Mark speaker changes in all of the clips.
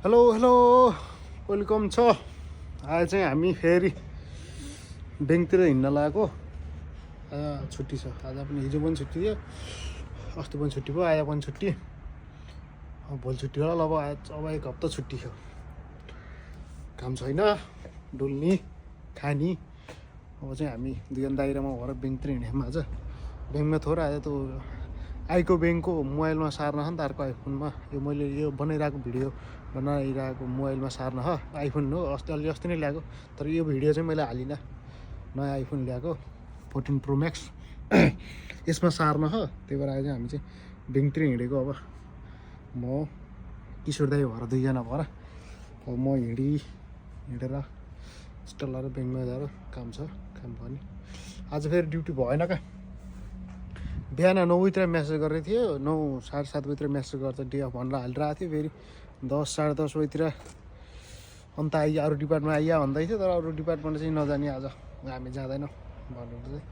Speaker 1: Hello hello welcome छ। आज चाहिँ हामी फेरि ब्याङ्कतिर हिँड्न लागेको। आज छुट्टी छ, आज पनि हिजो पनि छुट्टी थियो, अस्ति पनि छुट्टी भयो, आज पनि छुट्टी, भोलि छुट्टी होला। अब अब एक हप्ता छुट्टी थियो, काम छैन, डुल्ने खाने। अब चाहिँ हामी दुईजना दाइरामा भएर ब्याङ्कतिर हिँड्यौँ। आज ब्याङ्कमा थोर आज त आइको ब्याङ्कको मोबाइलमा सार्न छ नि त, अर्को आइफोनमा। यो मैले यो बनाइरहेको भिडियो बनाइरहेको मोबाइलमा सार्न हो, आइफोन हो, अस्ति नै ल्याएको। तर यो भिडियो चाहिँ मैले हालिनँ, नयाँ आइफोन ल्याएको 14 प्रो म्याक्स यसमा सार्न हो। त्यही भएर आज हामी चाहिँ ब्याङ्कतिर हिँडेको। अब म किशोर दाइ भएर दुईजना भएर अब म हिँडेर स्टल लगाएर ब्याङ्कमा जाएर काम छ, काम गर्ने। आज फेरि ड्युटी भएन क्या। बिहान 9 बजीतिर म्यासेज गरेको थियो, 9 साढे 7 बजीतिर म्यासेज गर्दा डे अफ भनेर हालिरहेको थियो। फेरि 10 साढे 10 बजीतिर अन्त आइया, अरू डिपार्टमेन्ट आइया भन्दै थियो। तर अरू डिपार्टमेन्ट चाहिँ नजाने, आज हामी जाँदैनौँ भनेर चाहिँ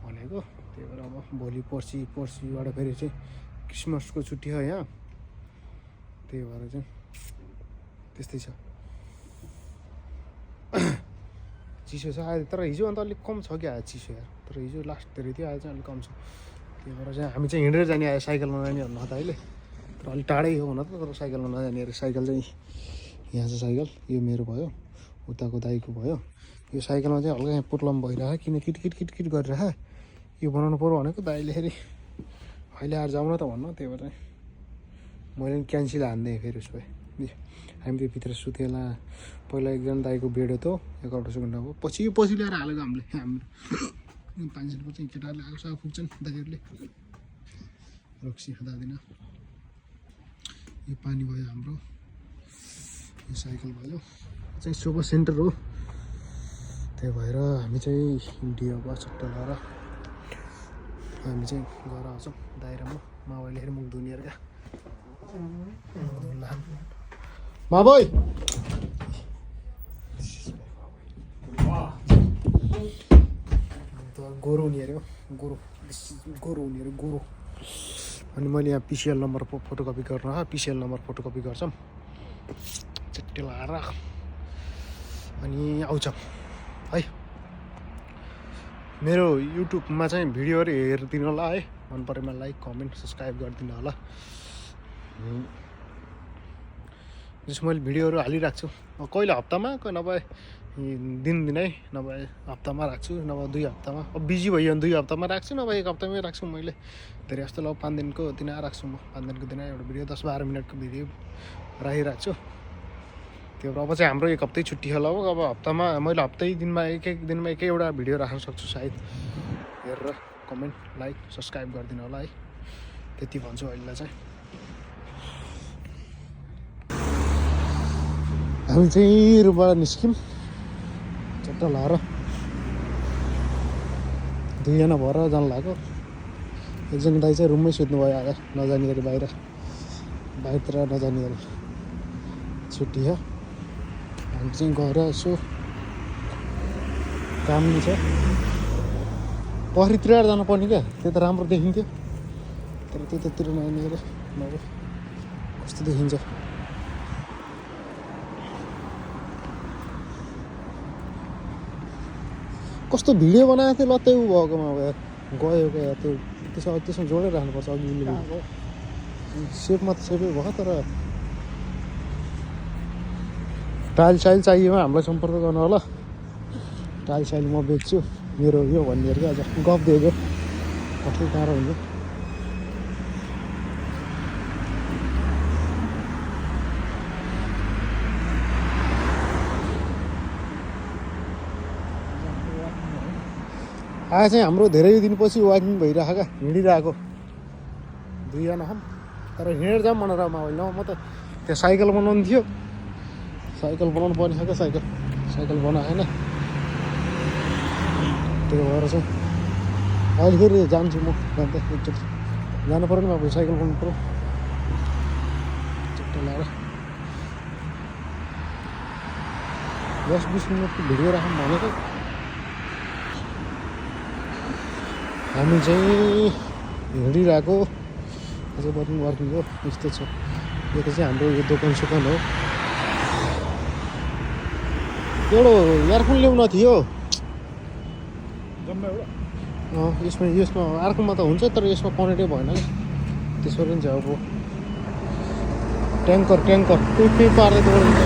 Speaker 1: भनेको। त्यही भएर अब भोलि पर्सिबाट फेरि चाहिँ क्रिसमसको छुट्टी हो यहाँ, त्यही भएर चाहिँ त्यस्तै छ। चिसो छ आज, तर हिजो अन्त अलिक कम छ क्या आज चिसो यार। तर हिजो लास्ट धेरै थियो, आज चाहिँ अलिक कम छ। त्यही भएर चाहिँ हामी चाहिँ हिँडेर जाने, आयो साइकलमा जाने भन्नु त अहिले। तर अलिक टाढै हो हुन त, तर साइकलमा नजाने अरे। साइकल चाहिँ यहाँ छ साइकल, यो मेरो भयो, उताको दाइको भयो। यो साइकलमा चाहिँ हल्का यहाँ प्रब्लम भइरहेको, किन किटकिट गरिरहेको। यो बनाउनु पऱ्यो भनेको दाइले फेरि अहिले आएर जाउँ न त भन्नु। त्यही भएर मैले पनि क्यान्सिल हान्दिएँ फेरि। उसो भए हामी त्यो भित्र सुतेला। पहिला एकजना दाइको बेड हो, एकवटा सुकुन्डा भयो, पछि ल्याएर हालेको हामीले। हाम्रो 500 रुपियाँ चाहिँ केटाहरूले आएको साग पुग्छन् दाइहरूले। रक्सी खाँदैन। यो पानी भयो हाम्रो, यो साइकल भयो, चाहिँ सोफा सेन्टर हो। त्यही भएर हामी चाहिँ इन्डियाको छट्टा लगाएर हामी चाहिँ गएर आउँछौँ दाइरामा। माबाले हेरि मुख धुनेहरू क्या माबै। गोरु हुने अरे हो, गोरु हुने अरे, गोरु। अनि मैले यहाँ पिसिएल नम्बर फोटोकपी गर्न, पिसिएल नम्बर फोटोकपी गर्छौँ चट्टी लगाएर। अनि आउँछौँ है। मेरो युट्युबमा चाहिँ भिडियोहरू हेरिदिनु होला है। मन परेमा लाइक कमेन्ट सब्सक्राइब गरिदिनु होला। जस्तो मैले भिडियोहरू हालिरहेको छु कहिले हप्तामा, कोही नभए दिनदिनै, नभए हप्तामा राख्छु, नभए 2 हप्तामा। अब बिजी भइयो भने 2 हप्तामा राख्छु, नभए 1 हप्तामै राख्छु। मैले धेरै जस्तो ल 5 दिनको दिन राख्छु म। 5 दिनको दिन एउटा भिडियो 10-12 मिनटको भिडियो राखिराख्छु। त्यो अब चाहिँ हाम्रो 1 हप्तै छुट्टी होला हो। अब हप्तामा मैले दिनमा एक दिनमा एकैवटा भिडियो राख्न सक्छु सायद। हेरेर कमेन्ट लाइक सब्सक्राइब गरिदिनु होला है। त्यति भन्छु अहिलेलाई चाहिँ। हामी चाहिँ रुमबाट निस्क्यौँ चट्टा लाएर, दुईजना भएर जानु लाग्यो। एकजना दाइ चाहिँ रुममै सुत्नु भयो, आज नजाने अरे, बाहिरतिर नजाने अरे, छुट्टी हो। हामी चाहिँ गएर यसो काम नि छ, पखरीतिर जानुपर्ने क्या। त्यो त राम्रो देखिन्थ्यो, तर त्यतातिर नआउने अरे। नभए कस्तो देखिन्छ। कस्तो भिडियो बनाएको थियो लत्तै उ भएकोमा गयो क्या। त्यसमा जोडेर राख्नुपर्छ अघि। सेपमा त सेपै भयो, तर टाइल साइल चाहिएमा हामीलाई सम्पर्क गर्नु होला। टाइल साइल म बेच्छु, मेरो यो भन्नेहरू क्या। आज गफ दिएको कस्तो टाढो हुन्छ। आज चाहिँ हाम्रो धेरै दिनपछि वाकिङ भइरहेको क्या, हिँडिरहेको। दुईजना छौँ, तर हिँडेर जाऊँ भनेर मैले म त त्यहाँ साइकल बनाउनु थियो, साइकल बनाउनु पर्ने छ क्या। साइकल बनाएन, त्यही भएर चाहिँ अहिले फेरि जान्छु म। जान्छ एकचोटि जानु पऱ्यो नि, अब साइकल बनाउनु पऱ्यो चट्टा लगाएर। 10-20 मिनटको भिडियो राखौँ भनेको। हामी चाहिँ हिँडिरहेको, अझै वर्किङ हो, यस्तो छ। यो चाहिँ हाम्रो यो दोकान सोकान हो एउटा इयरफोन ल्याउन थियो यसमा अर्कोमा त हुन्छ तर यसमा कनेक्टै भएन कि त्यसो पनि चाहिँ अब ट्याङ्कर टुप्पी पार्दै दौडिन्छ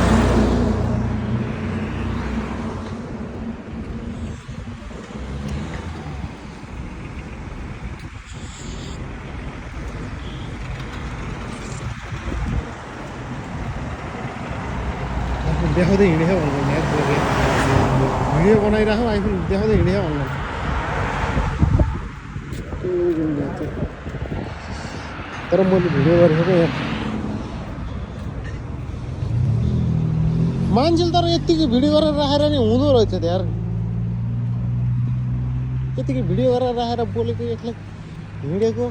Speaker 1: देखाउँदै हिँडेको भन्नु भिडियो बनाइराखौँ आइफोन देखाउँदै हिँडेको भन्नु तर मैले भिडियो गरेको यहाँ मान्छेले तर यत्तिकै भिडियो गरेर राखेर नि हुँदो रहेछ यार यत्तिकै भिडियो गरेर राखेर बोलेको एक्लै हिँडेको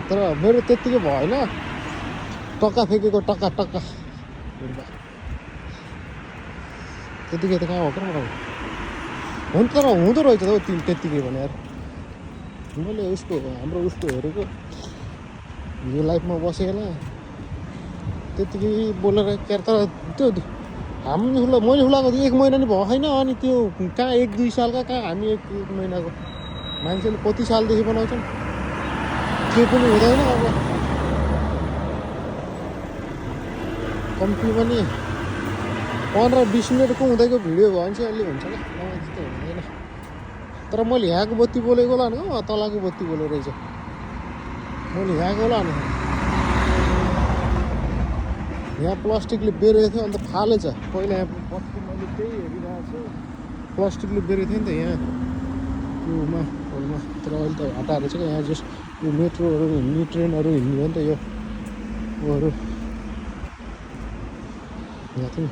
Speaker 1: तर मेरो त्यत्तिकै भएन टक्का फेकेको टक्का त्यतिकै त कहाँ हो र हुन्छ तर हुँदो रहेछ त हौ त्यत्तिकै भने यार मैले हाम्रो उसको हेरेको यो लाइफमा बसेन त्यत्तिकै बोलेर क्यार तर त्यो मैले खुलाएको 1 महिना नि भएको छैन अनि त्यो कहाँ 1-2 सालका कहाँ हामी 1 महिनाको मान्छेले कति सालदेखि बनाउँछन् त्यो पनि हुँदैन अब कम्ती पनि 15-20 मिनटको हुँदैको भिडियो भयो भने चाहिँ अलि हुन्छ क्या त्यस्तो हुँदैन तर मैले यहाँको बत्ती बोलेको होला नि तलको बत्ती बोलेको रहेछ मैले यहाँको होला नि यहाँ प्लास्टिकले बेरेको थियो अन्त फालेछ पहिला यहाँ मैले त्यही हेरिरहेको छु प्लास्टिकले बेरेको थियो नि त यहाँ योमा होलमा तर अहिले त हटाएर चाहिँ यहाँ जस यो मेट्रोहरू हिँड्ने ट्रेनहरू हिँड्ने हो नि त योहरू यहाँ थियो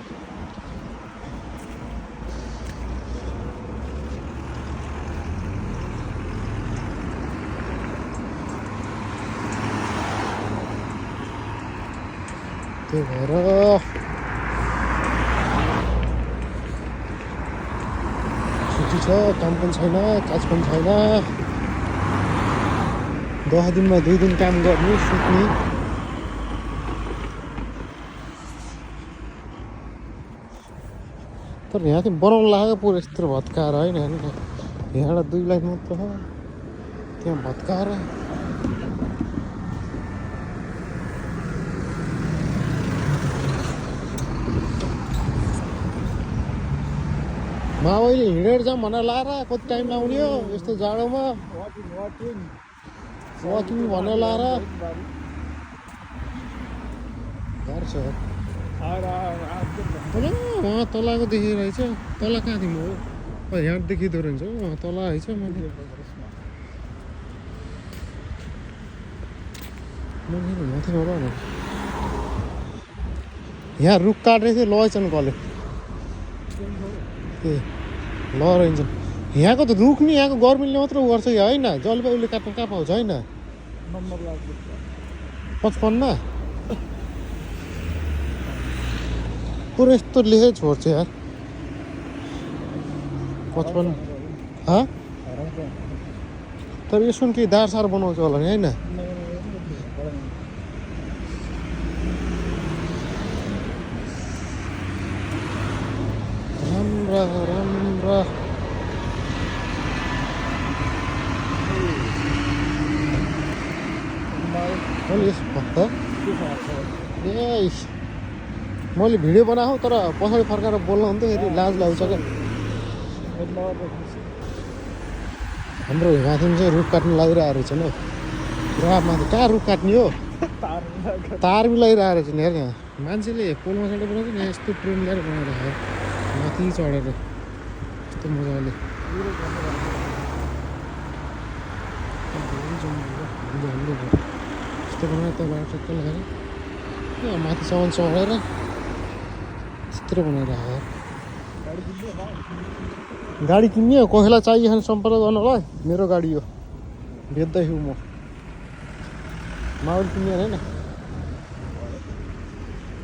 Speaker 1: त्यही भएर छुट्टी छ काम पनि छैन काज पनि छैन 10 दिनमा 2 दिन काम गर्ने सुत्ने तर यहाँ चाहिँ बनाउनु लागेको पुरो यस्तो भत्काएर होइन यहाँबाट 2 लाइन मात्र छ त्यहाँ भत्काएर मावैले हिँडेर जाऊँ भनेर लाएर कति टाइम लाउने हो यस्तो जाडोमा वाकिङ भनेर लाएर गाह्रो छ उहाँ तलको देखिरहेछ तल कहाँ थियौँ हो यहाँ देखिँदो रहेछ उहाँ तल रहेछ मैले माथि होला न यहाँ रुख काटेको थियो लैछन् कसले ए लैन्छन् यहाँको त रुख नि यहाँको गभर्मेन्टले मात्र गर्छ कि होइन जसले उसले काट्नु कहाँ पाउँछ होइन 55 पुरो यस्तो लेखे छोड्छ यार 55 तर यसो केही दारसार बनाउँछ होला नि होइन राम्रा मैले भिडियो बनाएको तर पछाडि फर्काएर बोल्नु हुन्थ्यो फेरि लाज लाग्छ क्या हाम्रो माथि चाहिँ रुख काट्नु लागिरहेको रहेछ नि र माथि कहाँ रुख काट्ने हो तार मिलाइरहेको रहेछ नि यार यहाँ मान्छेले पोलमा चढेर बनाउँछ नि यस्तो ट्रेन ल्याएर बनाइरहेको माथि चढेर यस्तो मजाले यस्तो बनाएर त बाटो टक्क लगाएर माथिसम्म चढेर यस्तो बनाइरहेको गाडी किन्ने हो कोहीलाई चाहियो भने सम्पर्क गर्नलाई मेरो गाडी हो बेच्दैछु म माउल किन्ने होइन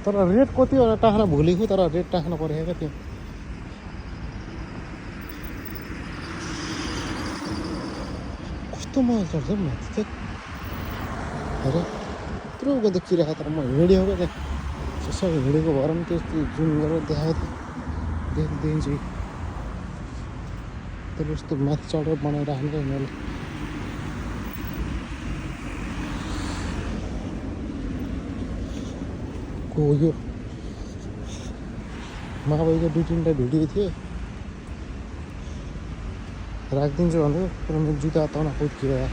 Speaker 1: तर रेट कति हो टाख्न भुलेको तर रेट टाख्न परेको क्या त्यो कस्तो मजा चढ्छ माथि चाहिँ हेर यत्रो देखिरहेको तर म हिँडेको क्या यसो हिँडेको भएर पनि त्यस्तो जुम गरेर देखाएको थिएँ देखिन्छ तर यस्तो माथि चढेर बनाइराख्नु क्या यिनीहरूले को यो मावैको 2-3टा भिडियो थिए राखिदिन्छु भनेको तर मेरो जुत्ता तना पुत्कियो यार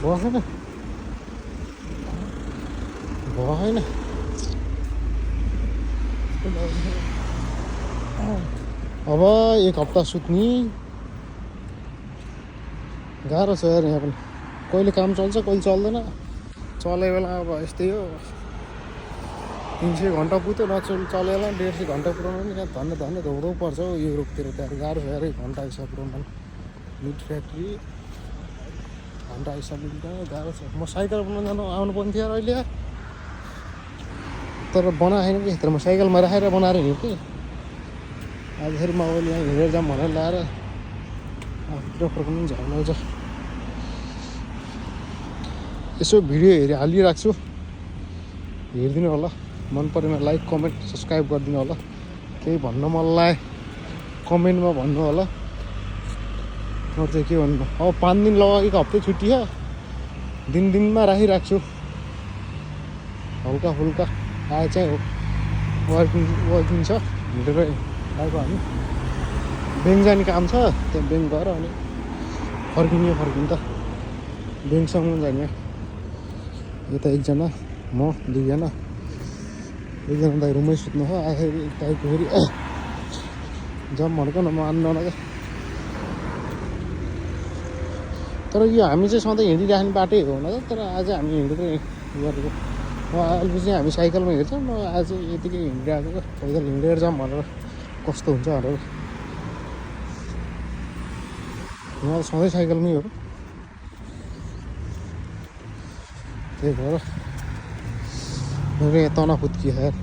Speaker 1: भएन भएन अब 1 हप्ता सुत्ने गाह्रो छ यार यहाँ पनि कहिले काम चल्छ कहिले चल्दैन चले बेला अब यस्तै हो 300 घन्टा पुग्यो चलेला 150 घन्टा पुऱ्याउनु पनि यहाँ धन्ने धौधौ पर्छ हौ युरोपतिर त गाह्रो छ यार 1 घन्टा हिसाब पुऱ्याउनु मिट फ्याक्ट्री घन्टा हिसाब गाह्रो छ म साइकल बनाउनु जानु आउनु पर्ने थियो अहिले तर बनाएन कि तर म साइकलमा राखेर बनाएर हिँड्थेँ आज फेरि म अहिले यहाँ हिँडेर जाऊँ भनेर ल्याएर आफूतिर फर्काउनु पनि झर्न आउँछ यसो भिडियो हालिराख्छु हेरिदिनु होला मन परेमा लाइक कमेन्ट सब्सक्राइब गरिदिनु होला केही भन्न मन लाग्यो कमेन्टमा भन्नु होला म चाहिँ के भन्नु अब 5 दिन लगा 1 हप्ता छुट्टी छ दिनमा राखिराख्छु हल्का फुल्का आए चाहिँ हो वर्किङ छ हिँडेर आएको हामी ब्याङ्क जाने काम छ त्यहाँ ब्याङ्क गएर अनि फर्किनु त ब्याङ्कसम्म जाने यता 1 जना म 2 जना 1 जना दाइ रुममै सुत्नु हो आखिर दाइको फेरि जाम भनेको न म आन्दैन क्या तर यो हामी चाहिँ सधैँ हिँडिराख्ने बाटै हो न तर आज हामी हिँडेर गरेको अहिलेपछि हामी साइकलमा हिँड्छौँ म आज यतिकै हिँडिरहेको पैदल हिँडेर जाऊँ भनेर कस्तो हुन्छ भनेर म सधैँ साइकलमै हो त्यही भएर मेरो यहाँ तना फुत्कियो यार